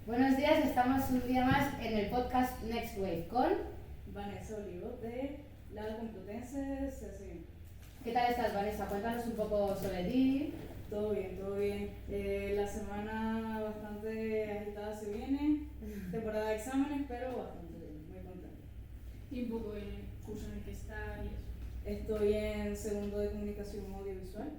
Buenos días, estamos un día más en el podcast Next Wave con Vanessa Olivo de la Complutense CSI. ¿Qué tal estás, Vanessa? Cuéntanos un poco sobre ti. Todo bien, todo bien. La semana bastante agitada se viene, temporada de exámenes, pero bastante bien, muy contenta. Y un poco en el curso en el que está y eso. Estoy en segundo de comunicación audiovisual.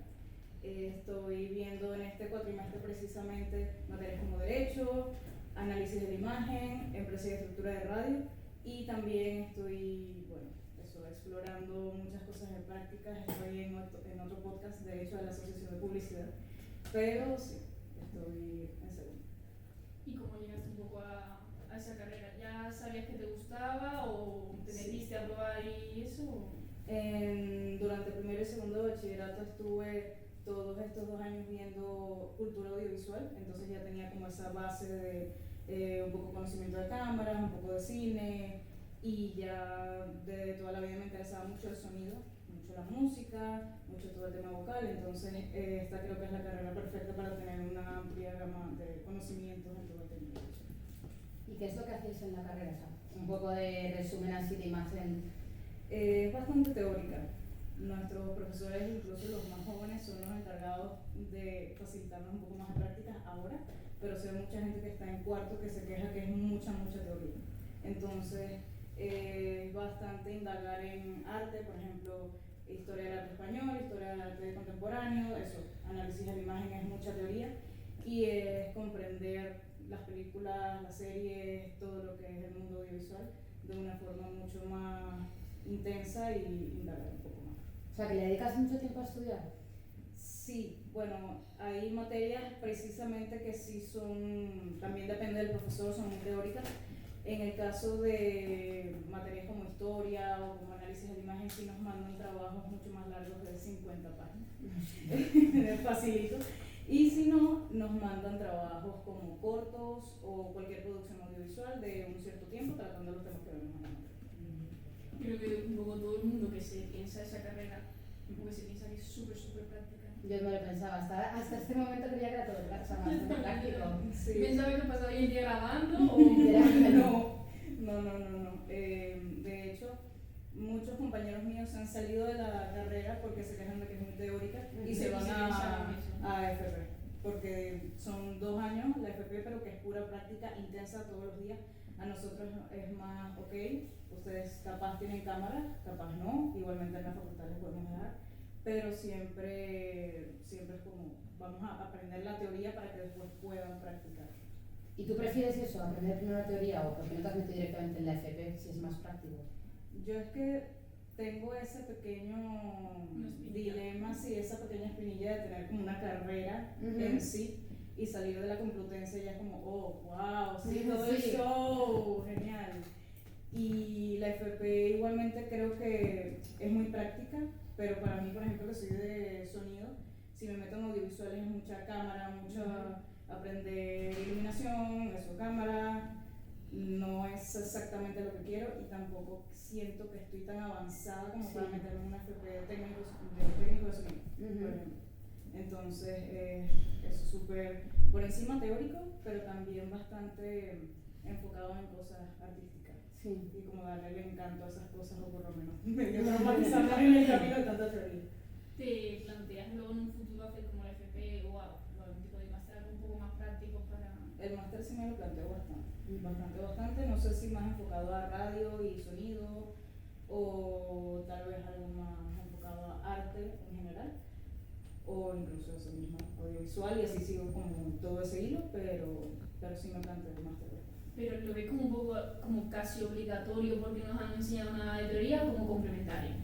Estoy viendo en este cuatrimestre precisamente materias como derecho, análisis de la imagen, empresa y estructura de radio, y también estoy, explorando muchas cosas de prácticas. Estoy en otro podcast, de hecho, de la Asociación de Publicidad, pero sí, estoy en segundo. ¿Y cómo llegaste un poco a esa carrera? ¿Ya sabías que te gustaba o te metiste a probar y eso? Durante primero y segundo de bachillerato estuve todos estos 2 años viendo cultura audiovisual, entonces ya tenía como esa base de un poco conocimiento de cámaras, un poco de cine, y ya de toda la vida me interesaba mucho el sonido, mucho la música, mucho todo el tema vocal, entonces esta creo que es la carrera perfecta para tener una amplia gama de conocimientos en todo el tema. ¿Y qué es lo que hacéis en la carrera? O sea, un poco de resumen así de imagen. Es bastante teórica. Nuestros profesores, incluso los más jóvenes, son los encargados de facilitarnos un poco más de prácticas ahora, pero sé mucha gente que está en cuarto que se queja que es mucha teoría. Entonces, es bastante indagar en arte, por ejemplo, historia del arte español, historia del arte contemporáneo, eso, análisis de la imagen es mucha teoría, y es comprender las películas, las series, todo lo que es el mundo audiovisual de una forma mucho más intensa y indagar un poco más. O sea, que le dedicas mucho tiempo a estudiar. Sí, bueno, hay materias precisamente que sí son, también depende del profesor, son muy teóricas. En el caso de materias como historia o como análisis de la imagen, sí nos mandan trabajos mucho más largos de 50 páginas, facilito. Y si no, nos mandan trabajos como cortos o cualquier producción audiovisual de un cierto tiempo, tratando los temas que vemos en la materia. Creo que un poco todo el mundo que se piensa esa carrera, un poco se piensa que es súper práctica. Yo no lo pensaba, hasta este momento creía que era todo bastante práctico. Sí. ¿Pensaba que pasaba hoy en día grabando o...? No. De hecho, muchos compañeros míos se han salido de la carrera porque se quejan de que es muy teórica y se van a FP, porque son 2 años la FP, pero que es pura práctica intensa todos los días. A nosotros es más, ok, ustedes capaz tienen cámara, capaz no, igualmente en la facultad les podemos dejar, pero siempre es como, vamos a aprender la teoría para que después puedan practicar. ¿Y tú prefieres eso, aprender primero la teoría o porque no te has metido directamente en la FP, si es más práctico? Yo es que tengo ese pequeño dilema, sí, esa pequeña espinilla de tener como una carrera en sí y salir de la Complutense ya es como, oh, wow, sí, todo el show, genial. Y la FP igualmente creo que es muy práctica, pero para mí, por ejemplo, que soy de sonido, si me meto en audiovisuales es mucha cámara, mucho aprender iluminación, eso, cámara. No es exactamente lo que quiero y tampoco siento que estoy tan avanzada como para meterme en una FP de técnico de sonido, por ejemplo. Entonces, eso súper por encima teórico, pero también bastante enfocado en cosas artísticas. Sí. Y como darle el encanto a esas cosas, o por lo menos medio dramatizarlas en el camino de tanta teoría. ¿Te planteas luego en un futuro hacer como la FP o algún tipo de máster un poco más práctico para...? El máster sí me lo planteo bastante, no sé si más enfocado a radio y sonido o tal vez algo más enfocado a arte en general o incluso eso mismo, audiovisual, y así sigo como todo ese hilo, pero sí me planteo el máster. Pero lo ves como un poco como casi obligatorio porque nos han enseñado nada de teoría o como complementario.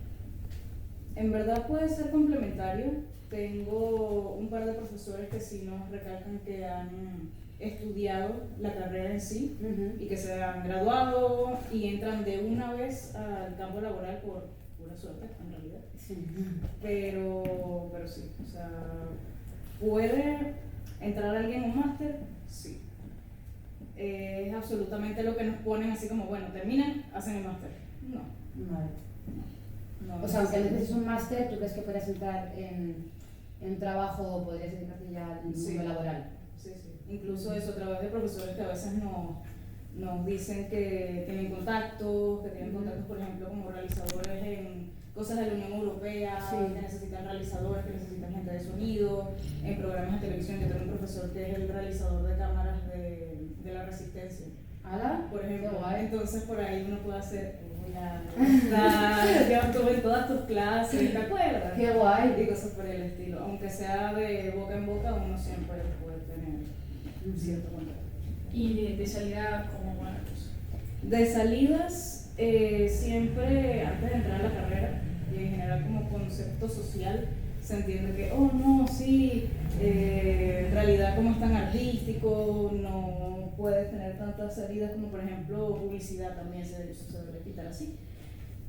En verdad puede ser complementario. Tengo un par de profesores que sí nos recalcan que han estudiado la carrera en sí y que se han graduado y entran de una vez al campo laboral por pura suerte, en realidad. Sí. Pero sí, o sea, ¿puede entrar alguien en un máster? Sí. Es absolutamente lo que nos ponen así como, bueno, terminan, hacen el máster. No. Vale. No, o sea, aunque necesites un máster, ¿tú crees que podrías entrar en un trabajo o podrías dedicarte ya al mundo laboral? Sí, sí. Incluso eso a través de profesores que a veces nos dicen que tienen contactos, por ejemplo, como realizadores en cosas de la Unión Europea, Sí. que necesitan realizadores, que necesitan gente de sonido, en programas de televisión. Yo tengo un profesor que es el realizador de cámaras de la Resistencia, ¿Hala? por ejemplo. Qué guay. Entonces por ahí uno puede hacer, yo estuve en todas tus clases, ¿te acuerdas? Qué guay. Y cosas por el estilo. Aunque sea de boca en boca, uno siempre puede tener cierto contacto. Y de salida, ¿cómo va la cosa? De salidas, siempre antes de entrar a la carrera, y en general como concepto social, se entiende que, oh no, sí, en realidad como es tan artístico, no puedes tener tantas salidas como por ejemplo publicidad también se debería quitar así.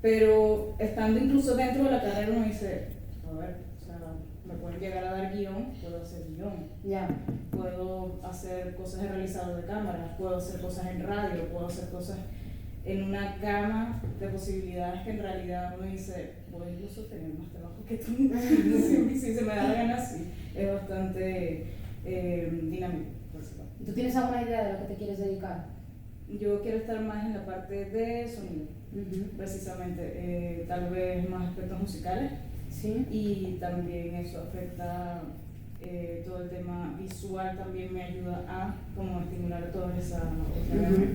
Pero estando incluso dentro de la carrera uno dice, a ver, o sea, me pueden llegar a dar guión, puedo hacer guión. Ya. Puedo hacer cosas de realizador de cámaras, puedo hacer cosas en radio, puedo hacer cosas en una gama de posibilidades que en realidad uno dice, voy a incluso tener más trabajo que tú. si se me da la gana, sí. Es bastante dinámico, por supuesto. ¿Tú tienes alguna idea de lo que te quieres dedicar? Yo quiero estar más en la parte de sonido, precisamente, tal vez más aspectos musicales. Sí. Y también eso afecta todo el tema visual, también me ayuda a como estimular toda esa otra gama,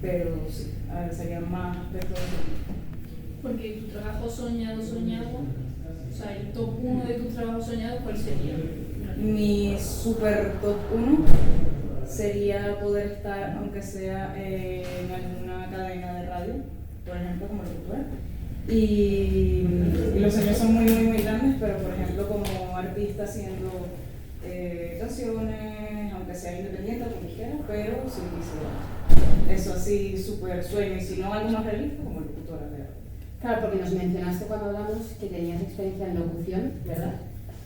pero sí, sería más aspectos de sonido. Porque tu trabajo soñado, o sea, el top 1 de tus trabajos soñados, ¿cuál sería? Mi super top 1 sería poder estar, aunque sea en alguna cadena de radio, por ejemplo, como locutora. Y los sueños son muy grandes, pero por ejemplo como artista haciendo canciones, aunque sea independiente o como quiera, pero sí quisiera eso así súper sueño, y si no algo más realista como locutora, claro. Claro, porque nos mencionaste cuando hablamos que tenías experiencia en locución, ¿verdad?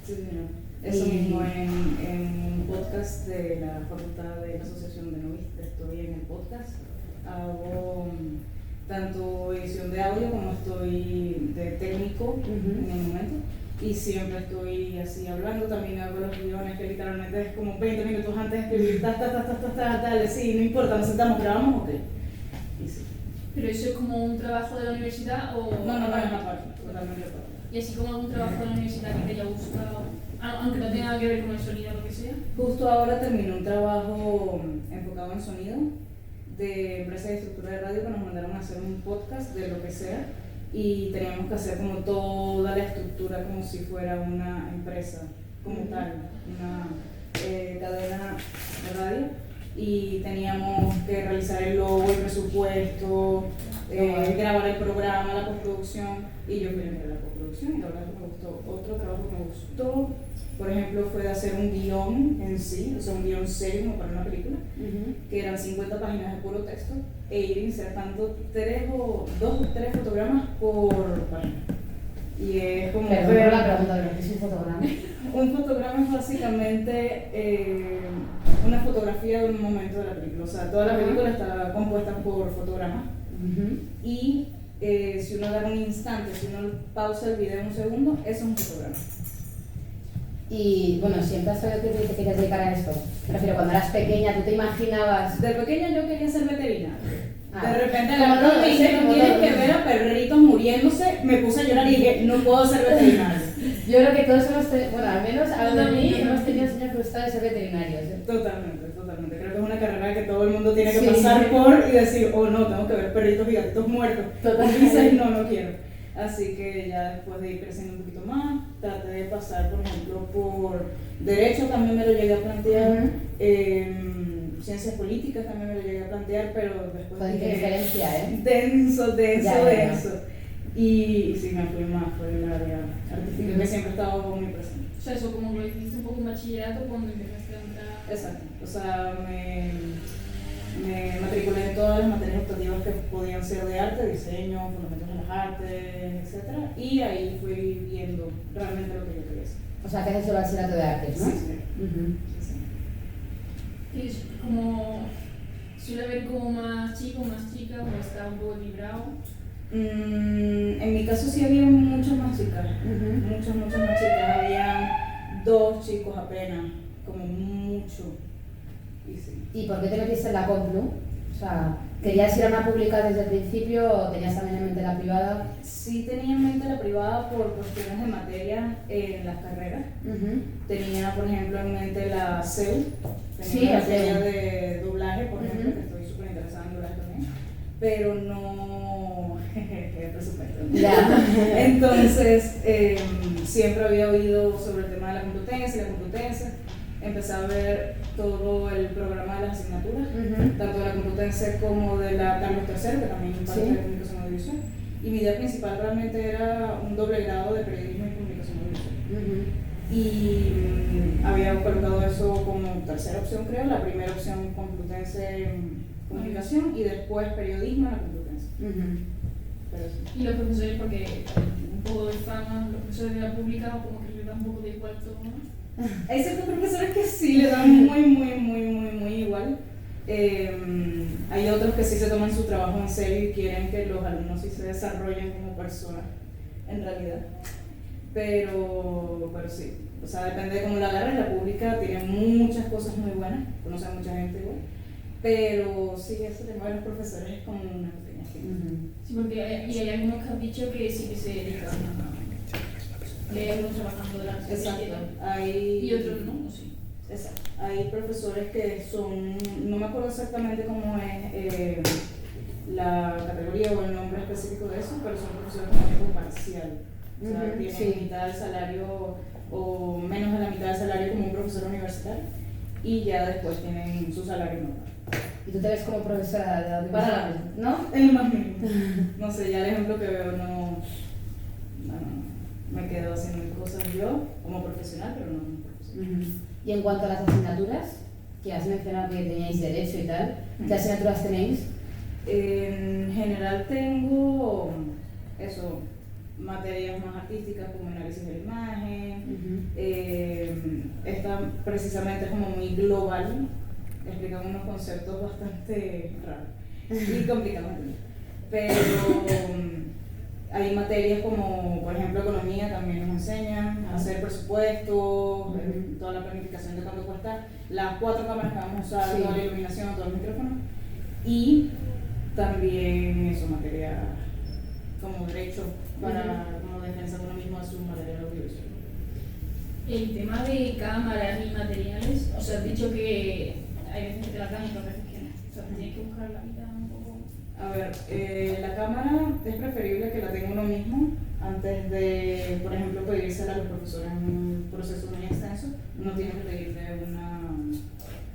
Sí, señor. Eso mismo en un podcast de la Facultad de la Asociación de Novistas, estoy en el podcast, hago tanto edición de audio como estoy de técnico en el momento, y siempre estoy así hablando. También hago los guiones que literalmente es como 20 minutos antes de escribir, tal, sí, no importa, nos sentamos, grabamos, ok. Y sí. ¿Pero eso es como un trabajo de la universidad o...? No, es aparte, totalmente aparte. ¿Y así como algún trabajo de la universidad que te haya gustado, aunque no tenga nada que ver con el sonido o lo que sea? Justo ahora terminé un trabajo enfocado en sonido de empresa de estructura de radio, que nos mandaron a hacer un podcast de lo que sea, y teníamos que hacer como toda la estructura como si fuera una empresa como tal, una cadena de radio, y teníamos que realizar el logo, el presupuesto, grabar el programa, la postproducción, y yo fui a la postproducción, y la verdad que me gustó. Otro trabajo que me gustó, por ejemplo, fue de hacer un guión en sí, o sea, un guión serio como para una película, que eran 50 páginas de puro texto, e ir insertando 2 o 3 fotogramas por página. Y es como... Pero la pregunta de lo que es un fotograma. Un fotograma es básicamente una fotografía de un momento de la película, o sea, toda la película está compuesta por fotogramas, y si uno da un instante, si uno pausa el video un segundo, eso es un fotograma. Y bueno, siempre has sabido que te querías dedicar a esto. Me refiero, cuando eras pequeña, ¿tú te imaginabas? De pequeña yo quería ser veterinaria. Ah, De repente como la todo, me dice, no tienes que ver a perritos muriéndose, me puse a llorar y dije, no puedo ser veterinaria. Yo creo que todos hemos tenido, bueno, al menos hablando de mí, hemos tenido sueños frustrados de ser veterinarios. Totalmente. Creo que es una carrera que todo el mundo tiene que Sí. pasar por y decir, oh no, tengo que ver perritos y gatitos muertos. Totalmente. Y dices, no quiero. Así que ya después de ir creciendo un poquito más, traté de pasar, por ejemplo, por derecho, también me lo llegué a plantear, ciencias políticas también me lo llegué a plantear, pero después Joder, qué dije, diferencia, ¿eh? denso. Ya. Y sí, me fui más por el área artística, que siempre estaba muy presente. O sea, eso como lo hiciste un poco en bachillerato cuando empezaste a entrar... Exacto, o sea, me matriculé en todas las materias optativas que podían ser de arte, diseño, fundamentos de las artes, etc. Y ahí fui viendo realmente lo que yo quería hacer. O sea, que has hecho bachillerato de artes, ¿no? Sí, sí. Y es como... suele haber como más chicos, más chicas, o está un poco librado. En mi caso sí había muchas más chicas, muchas más chicas. Había 2 chicos apenas, como mucho. Y sí. ¿Y por qué te metiste en la Complu? O sea, ¿querías ir a una pública desde el principio o tenías también en mente la privada? Sí tenía en mente la privada por cuestiones de materia en las carreras. Tenía, por ejemplo, en mente la CEU, tenía Sí, una la materia CEU. de doblaje, por ejemplo, que estoy súper interesada en doblaje también, pero no el presupuesto. Ya. Entonces, siempre había oído sobre el tema de la Complutense, empecé a ver todo el programa de las asignaturas, tanto de la Complutense como de la Carlos III, que también imparte Sí. de comunicación audiovisual. Y mi idea principal realmente era un doble grado de periodismo y comunicación audiovisual. Y había colocado eso como tercera opción, creo. La primera opción, Complutense en comunicación, y después periodismo en la Complutense. Pero sí. Y los profesores, porque un poco de fama, los profesores de la pública como que les da un poco de igual todo, ¿no? Hay ciertos profesores que sí le dan muy igual. Hay otros que sí se toman su trabajo en serio y quieren que los alumnos sí se desarrollen como personas, en realidad. Pero sí, o sea, depende de cómo la agarres. La pública tiene muchas cosas muy buenas, conoce a mucha gente igual. Pero sí, ese tema de los profesores es como una pequeña gente. Sí, porque hay algunos que han dicho que sí que se dedican a... que hay algunos trabajando de la Exacto. y otros no, ¿o sí? Exacto. Hay profesores que son, no me acuerdo exactamente cómo es la categoría o el nombre específico de eso, pero son profesores con tiempo parcial. O sea, tienen mitad del salario o menos de la mitad del salario como un profesor universitario y ya después tienen su salario normal. ¿Y tú te ves como profesora de audiovisual? Para ¿No? en lo más mínimo. No sé, ya el ejemplo que veo no, me quedo haciendo cosas yo como profesional, pero no como profesional. Y en cuanto a las asignaturas, que has mencionado que teníais derecho y tal, ¿qué asignaturas tenéis? En general tengo eso, materias más artísticas como análisis de la imagen. Esta precisamente es como muy global, explica unos conceptos bastante raros y complicados, pero hay materias como, por ejemplo, economía también nos enseñan a hacer presupuestos, toda la planificación de cuánto cuesta las 4 cámaras que vamos a usar, toda la iluminación, todos los micrófonos, y también eso, materia como derecho para como defensa de uno mismo de su material audiovisual. El tema de cámaras y materiales, o sea, has dicho que hay veces que te las dan y otras veces que no. O sea, tienes que buscar la mitad un poco. A ver, la cámara es preferible que la tenga uno mismo antes de, por ejemplo, pedírsela a los profesores en un proceso muy extenso. Uno tiene que pedirle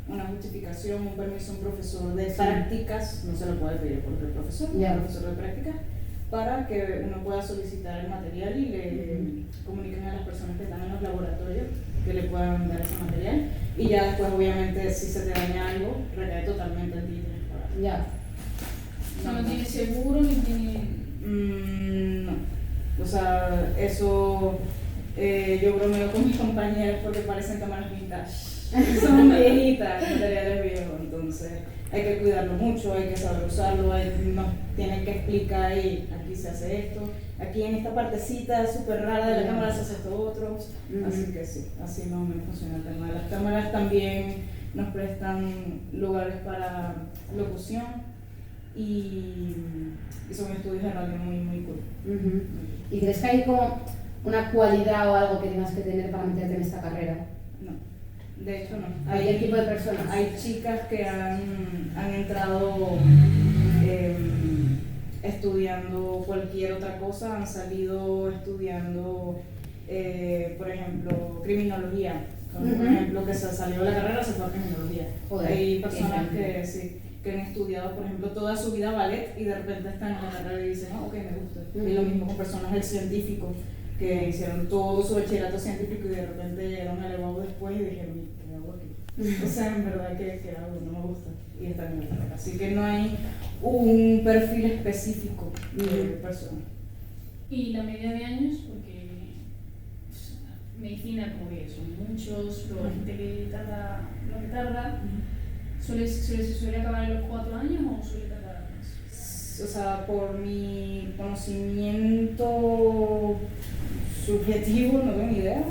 una justificación, un permiso a un profesor de prácticas, no se lo puede pedir por el profesor, un profesor de prácticas, para que uno pueda solicitar el material y le comuniquen a las personas que están en los laboratorios que le puedan dar ese material. Y ya después, obviamente, si se te daña algo, recae totalmente el título. Ya. No tiene seguro ni tiene... No. O sea, eso yo bromeo con mis compañeros porque parecen cámaras vintage. Son viejitas, materiales viejos, entonces hay que cuidarlo mucho, hay que saber usarlo, nos tienen que explicar y aquí se hace esto, aquí en esta partecita súper rara de la cámara se hace esto otro. Así que sí, así no me funciona el tema. Las cámaras también nos prestan lugares para locución y son estudios de radio muy cool. ¿Y crees que hay como una cualidad o algo que tengas que tener para meterte en esta carrera? No, de hecho no. ¿Hay el tipo de personas? Hay chicas que han entrado estudiando cualquier otra cosa, han salido estudiando, por ejemplo, criminología. Por ejemplo, que se salió de la carrera, se fue a criminología. Joder, hay personas que han estudiado, por ejemplo, toda su vida ballet y de repente están en la carrera y dicen, ok, me gusta. Y lo mismo con personas del científico, que hicieron todo su bachillerato científico y de repente llegaron al elevado después y dijeron, ¿qué hago aquí? O sea, en verdad, ¿qué hago? No me gusta. Y están en la carrera. Así que no hay un perfil específico de persona. ¿Y la media de años? Porque pues, medicina como que son muchos, pero la gente que tarda lo que tarda, ¿suele acabar en los 4 años o suele tardar más? O sea, por mi conocimiento subjetivo, no tengo ni idea.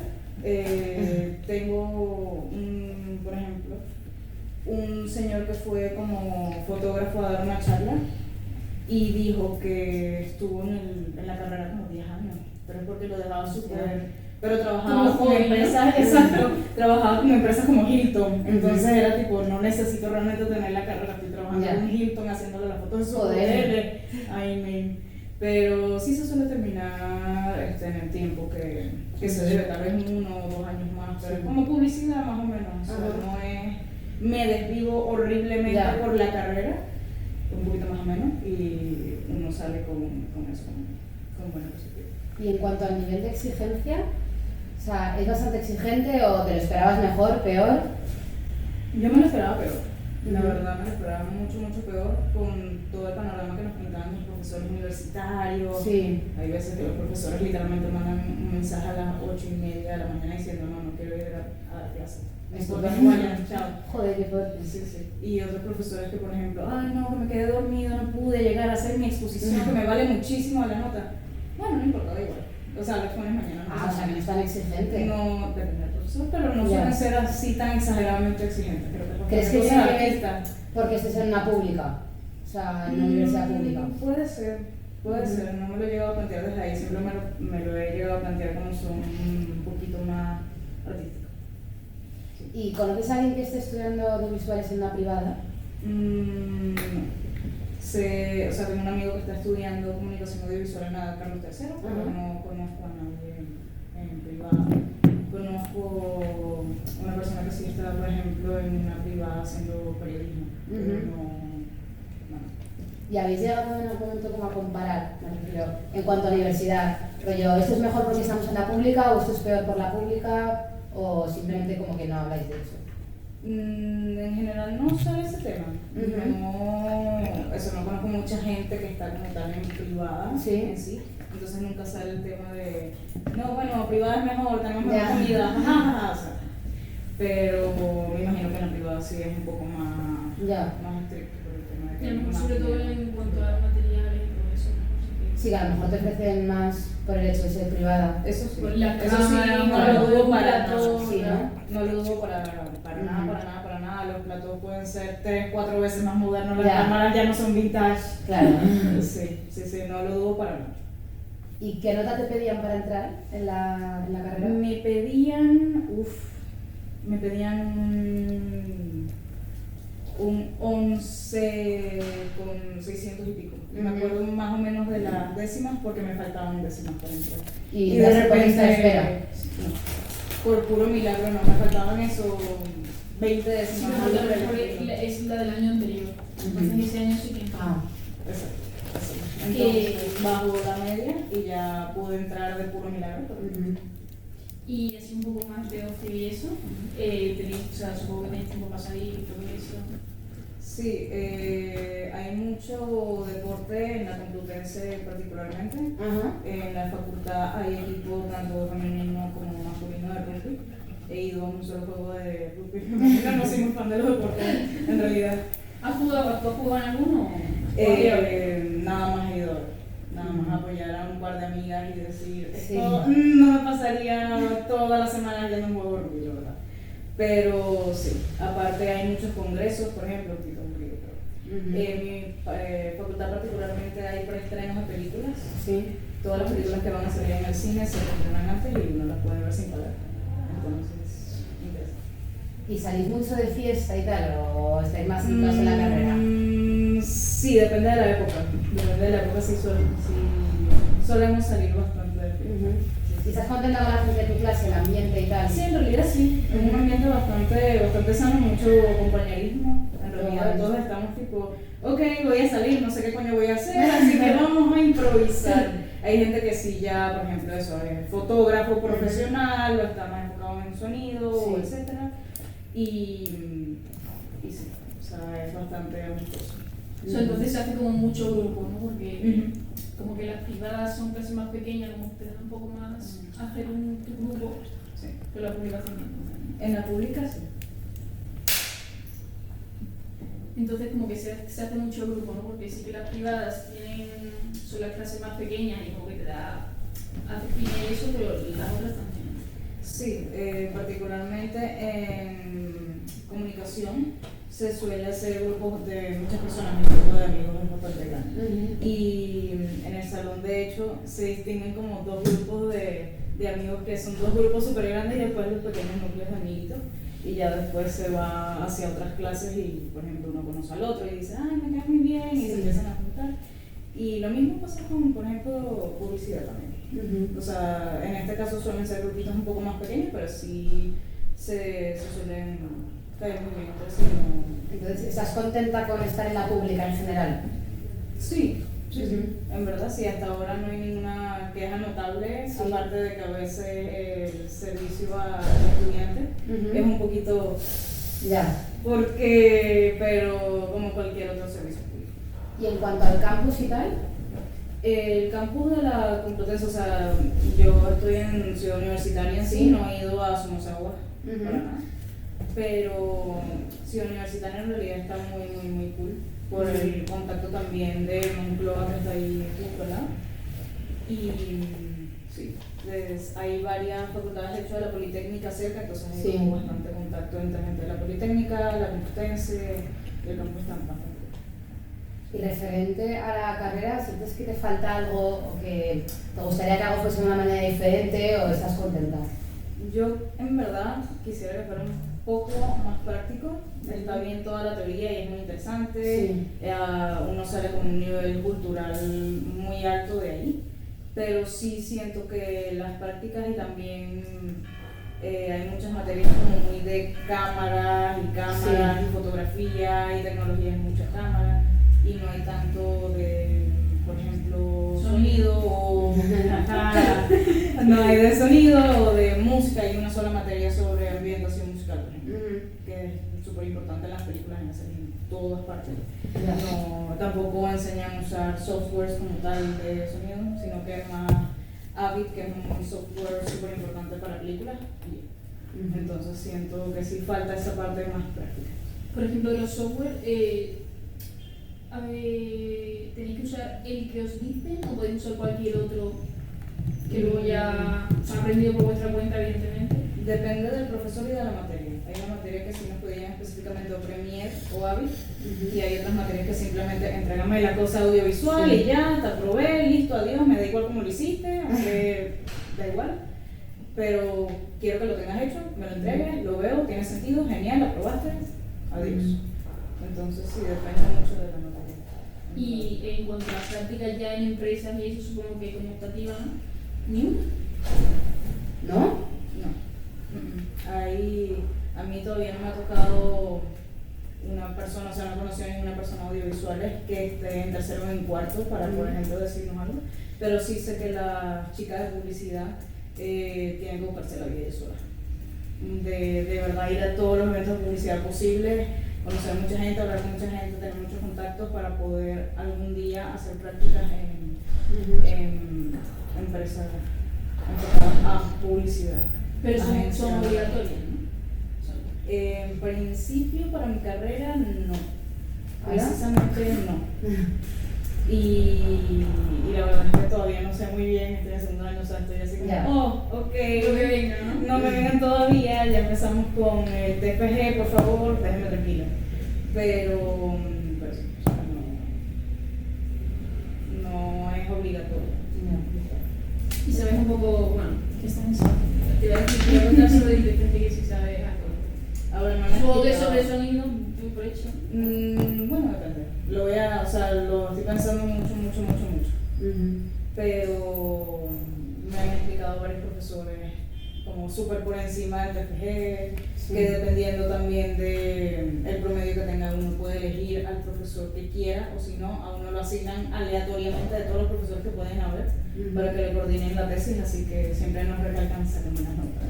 Tengo, por ejemplo, un señor que fue como fotógrafo a dar una charla y dijo que estuvo en la carrera como 10 años, pero es porque lo dejaba súper... Pero trabajaba con empresas, exacto, trabajaba con empresas como Hilton, entonces era tipo, no necesito realmente tener la carrera, estoy trabajando con Hilton haciéndole las fotos de su hotel, pero sí se suele terminar en el tiempo que se debe, tal vez 1 o 2 años más, pero es como publicidad más o menos, o sea, no es, me desvivo horriblemente por la carrera, un poquito más o menos, y uno sale con eso, con buena posición. Y en cuanto al nivel de exigencia, o sea, ¿es bastante exigente o te lo esperabas mejor, peor? Yo me lo esperaba peor, la verdad me lo esperaba mucho, mucho peor con todo el panorama que nos pintaban los profesores universitarios. Sí. Hay veces que los profesores literalmente mandan un mensaje a las 8:30 de la mañana diciendo no quiero ir a dar clase. Chao. Joder, qué fuerte. Sí. Y otros profesores que, por ejemplo, ay no, que me quedé dormido, no pude llegar a hacer mi exposición, que me vale muchísimo la nota. Bueno, no importa, da igual. O sea, lo expones mañana. O sea, que no es tan exigente. No, depende del profesor, pero no suelen ser así tan exageradamente exigentes. ¿Crees que simplemente porque estés en una pública? O sea, en una universidad pública. Puede ser, no me lo he llegado a plantear desde ahí, siempre me lo he llegado a plantear como son un poquito más artísticos. ¿Y conoces a alguien que esté estudiando audiovisuales en una privada? O sea, tengo un amigo que está estudiando comunicación audiovisual en la Carlos III, pero no conozco a nadie en privada. Conozco una persona que sí está, por ejemplo, en una privada haciendo periodismo, pero no. ¿Y habéis llegado en algún momento como a comparar, me refiero, en cuanto a universidad? Rollo, ¿esto es mejor porque estamos en la pública o esto es peor por la pública? ¿O simplemente como que no habláis de eso? En general no sale ese tema. No conozco mucha gente que está como tal en privada en sí. Entonces nunca sale el tema de, no, bueno, privada es mejor, tenemos mejor comida, o sea, pero me imagino que en la privada sí es un poco más estricto por el tema de que... Y a lo mejor sobre todo en cuanto a materiales y todo eso. Sí, que a lo mejor te ofrecen más por el hecho de ser privada. Eso sí, eso sí, no lo dudo para nada. Sí, ¿no? No lo dudo para nada. Los platos pueden ser 3-4 veces más modernos, las cámaras ya no son vintage. Claro. Sí, no lo dudo para nada. ¿Y qué nota te pedían para entrar en la carrera? Me pedían un 11 con 600 y pico. Me acuerdo más o menos de las décimas porque me faltaban décimas para entrar. ¿Y de repente espera? No, por puro milagro no, me faltaban eso 20 décimas. Sí, pero a lo mejor es la del año anterior. Entonces ese año sí que entraba. Exacto. Entonces bajo la media y ya pude entrar de puro milagro. Y así un poco más de ocio y eso, supongo que tenéis tiempo para salir y todo eso. Sí, hay mucho deporte en la Complutense particularmente. En la facultad hay equipo tanto femenino como masculino de rugby. He ido a un solo juego de rugby femenino, no soy muy fan de los deportes en realidad. ¿Has jugado en alguno? Nada más he ido. Nada más apoyar a un par de amigas y decir, esto no me pasaría todas las semanas yendo a un juego de rugby, la verdad. Pero sí, aparte hay muchos congresos, por ejemplo, en mi facultad particularmente hay preestrenos de películas. Todas las películas que van a salir en el cine se estrenan antes y uno las puede ver sin pagar. Entonces, interesante. ¿Y salís mucho de fiesta y tal o estáis más centrados en la carrera? Sí, depende de la época. Sí solemos salir bastante de fiesta. ¿Y estás contenta con la gente de tu clase, el ambiente y tal? Sí, en realidad sí. Es un ambiente bastante sano, mucho compañerismo. En realidad todos estamos tipo, ok, voy a salir, no sé qué coño voy a hacer, así que vamos a improvisar. Hay gente que sí ya, por ejemplo, eso, es fotógrafo profesional, o está más enfocado en sonido, etcétera. Y sí, o sea, es bastante amistoso. Entonces se hace como mucho grupo, ¿no? Porque como que las privadas son casi más pequeñas, como que te dan un poco más hacer un grupo, que la publicación no. En la pública sí. Entonces como que se hace mucho grupo, ¿no? Porque sí que las privadas son las clases más pequeñas y como que te da, haces piña y eso, pero las otras también. Sí, particularmente en comunicación se suele hacer grupos de muchas personas, mi grupo de amigos es bastante grande. Y en el salón, de hecho, se distinguen como dos grupos de amigos que son dos grupos súper grandes y después los pequeños núcleos de amiguitos. Y ya después se va hacia otras clases y, por ejemplo, uno conoce al otro y dice, ay, me cae muy bien, y se empiezan a juntar. Y lo mismo pasa con, por ejemplo, publicidad también. O sea, en este caso suelen ser grupitos un poco más pequeños, pero sí se suelen caer muy bien. Entonces, ¿estás contenta con estar en la pública en general? Sí. En verdad sí, hasta ahora no hay ninguna queja notable, aparte de que a veces el servicio a estudiantes es un poquito... pero como cualquier otro servicio público. ¿Y en cuanto al campus y tal? El campus de la Complutense, o sea, yo estoy en Ciudad Universitaria en sí, no he ido a Somosaguas para nada, pero Ciudad Universitaria en realidad está muy cool. Por el contacto también de Moncloa que está ahí justo al lado. Y sí, hay varias facultades de hecho de la Politécnica cerca, entonces hay como bastante contacto entre gente de la Politécnica, la Complutense, el campus está bastante. Y referente a la carrera, ¿sientes que te falta algo o que te gustaría que algo fuese de una manera diferente o estás contenta? Yo en verdad quisiera que fuera un poco más práctico. Está bien toda la teoría y es muy interesante, uno sale con un nivel cultural muy alto de ahí, pero sí siento que las prácticas y también hay muchas materias como muy de cámaras y fotografía y tecnología en muchas cámaras y no hay tanto de, por ejemplo, sonido o no hay de sonido o de música, hay una sola materia sobre ambientación musical, que es súper importante en las películas, en todas partes. No, tampoco enseñan a usar softwares como tal de sonido, sino que es más Avid, que es un software súper importante para películas. Entonces siento que sí falta esa parte más práctica. Por ejemplo, de los software, ¿tenéis que usar el que os dicen o podéis usar cualquier otro que luego ya se ha aprendido por vuestra cuenta, evidentemente? Depende del profesor y de la materia. Hay una materia que sí nos pedían específicamente o Premiere o Avid, y hay otras materias que simplemente entrégame la cosa audiovisual y ya, te aprobé, listo, adiós, me da igual cómo lo hiciste, aunque da igual, pero quiero que lo tengas hecho, me lo entregues, lo veo, tiene sentido, genial, lo aprobaste, adiós. Entonces sí, depende mucho de la materia. Y en cuanto a las prácticas ya en empresas y eso, supongo que como optativa, ¿no? ¿Ni una? ¿No? No. Ahí a mí todavía no me ha tocado una persona, o sea, no conocí a ninguna persona audiovisual que esté en tercero o en cuarto para, por ejemplo, decirnos algo, pero sí sé que las chicas de publicidad tienen que buscarse la vida sola. De verdad ir a todos los eventos de publicidad posibles, conocer a mucha gente, hablar con mucha gente, tener muchos contactos para poder algún día hacer prácticas en empresas enfocadas a publicidad. Pero son obligatorias, ¿no? En principio para mi carrera no, precisamente no. Y la verdad es que todavía no sé muy bien, estoy en segundo año, o sea, estoy así como, ok, no me vengan todavía, ya empezamos con el TFG, por favor, déjenme tranquila. Pero sí, o sea, no es obligatorio. Y sabes un poco, bueno, ¿qué estás pensando? Te voy a decir, te voy a contar sobre inteligencia que si sabes algo. Ahora no Supongo que sobre sonido, muy por hecho. Bueno, depende. Lo estoy pensando mucho. Pero me han explicado varios profesores como súper por encima del TFG, que dependiendo también del promedio que tenga uno puede elegir al profesor que quiera, o si no, a uno lo asignan aleatoriamente de todos los profesores que pueden haber para que le coordinen la tesis, así que siempre nos recalcan saquen unas notas,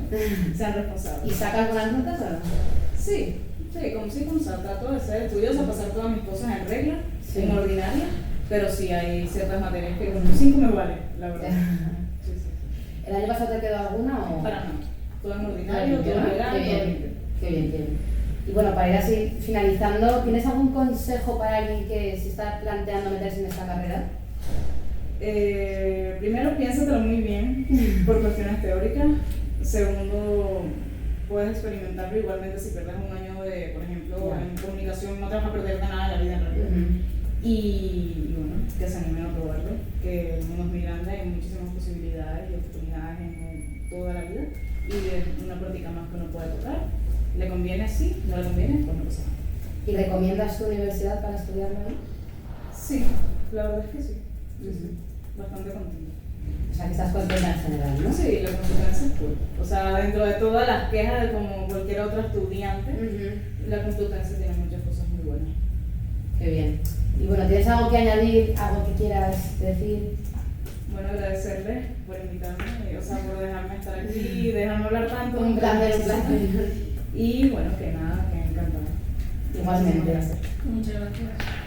sean responsables. ¿Y sacas buenas notas o no? Sí, como trato de ser estudiosa, pasar todas mis cosas en regla, en ordinaria, pero sí hay ciertas materias que con un 5 me vale, la verdad. Sí. ¿El año pasado te quedó alguna o...? Para no, todo en ordinario, todo legal, todo limpio. Qué bien. Y bueno, para ir así finalizando, ¿tienes algún consejo para alguien que se está planteando meterse en esta carrera? Primero, piénsatelo muy bien por cuestiones teóricas. Segundo, puedes experimentarlo. Igualmente si pierdes un año de, por ejemplo, en comunicación, no te vas a perder de nada en la vida en realidad. Y bueno, que se animen a probarlo, que el mundo es muy grande, hay muchísimas posibilidades y oportunidades en toda la vida, y es una práctica más que uno puede tocar. ¿Le conviene? Sí, no le conviene, pues no lo sabe. ¿Y recomiendas tu universidad para estudiarlo ahí? Sí, la verdad es que sí. Sí. Bastante contenta. O sea, que estás contenta en general, ¿no? Sí, la Complutense es cool. O sea, dentro de todas las quejas de como cualquier otro estudiante, la Complutense tiene muchas cosas muy buenas. Qué bien. Y bueno, ¿tienes algo que añadir, algo que quieras decir? Bueno, agradecerles por invitarme, o sea, por dejarme estar aquí y dejarme hablar tanto. Un placer, un placer. Y bueno, que nada, que encantada. Igualmente. Gracias. Muchas gracias.